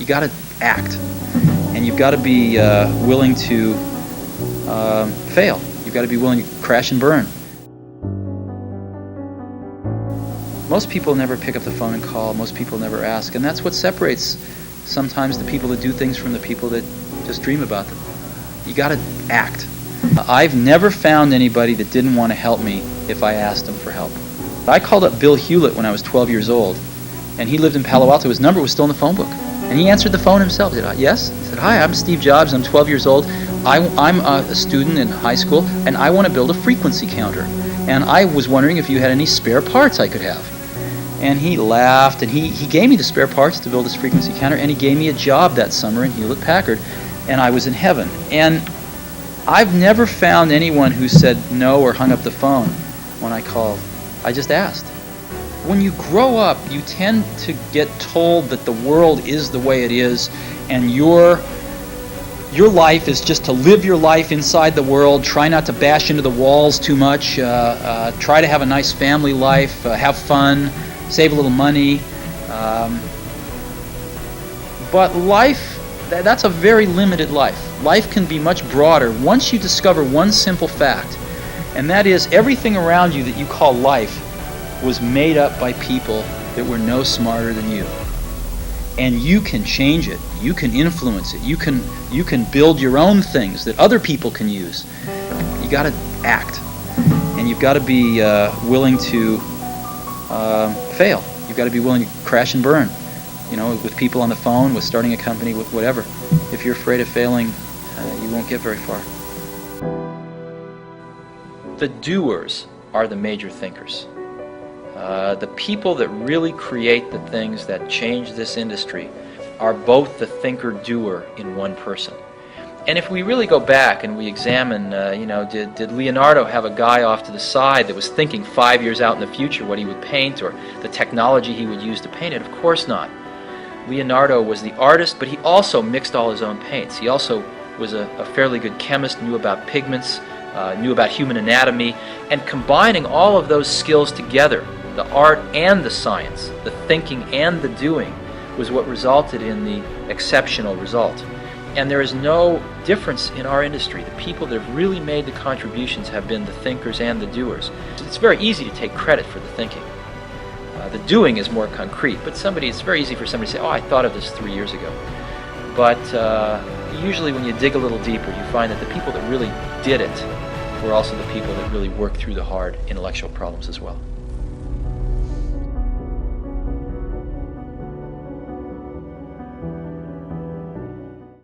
You got to act, and you've got to be willing to fail. You've got to be willing to crash and burn. Most people never pick up the phone and call. Most people never ask, and that's what separates sometimes the people that do things from the people that just dream about them. You got to act. I've never found anybody that didn't want to help me if I asked them for help. I called up Bill Hewlett when I was 12 years old, and he lived in Palo Alto. His number was still in the phone book, and he answered the phone himself. He said, yes? He said, hi, I'm Steve Jobs. I'm 12 years old. I'm a student in high school, and I want to build a frequency counter. And I was wondering if you had any spare parts I could have. And he laughed, and he gave me the spare parts to build this frequency counter, and he gave me a job that summer in Hewlett-Packard, and I was in heaven. And I've never found anyone who said no or hung up the phone when I called. I just asked. When you grow up, you tend to get told that the world is the way it is, and your life is just to live your life inside the world, try not to bash into the walls too much, try to have a nice family life, have fun, save a little money. But life, that's a very limited life. Life can be much broader once you discover one simple fact, and that is everything around you that you call life was made up by people that were no smarter than you. And you can change it. You can influence it. You can build your own things that other people can use. You got to act, and you've got to be willing to fail. You've got to be willing to crash and burn. You know, with people on the phone, with starting a company, with whatever. If you're afraid of failing, you won't get very far. The doers are the major thinkers. The people that really create the things that change this industry are both the thinker-doer in one person. And if we really go back and we examine, did Leonardo have a guy off to the side that was thinking 5 years out in the future what he would paint or the technology he would use to paint it? Of course not. Leonardo was the artist, but he also mixed all his own paints. He also was a fairly good chemist, knew about pigments, knew about human anatomy, and combining all of those skills together, the art and the science, the thinking and the doing, was what resulted in the exceptional result. And there is no difference in our industry. The people that have really made the contributions have been the thinkers and the doers. It's very easy to take credit for the thinking. The doing is more concrete, but it's very easy for somebody to say, oh, I thought of this 3 years ago. But usually when you dig a little deeper, you find that the people that really did it were also the people that really worked through the hard intellectual problems as well.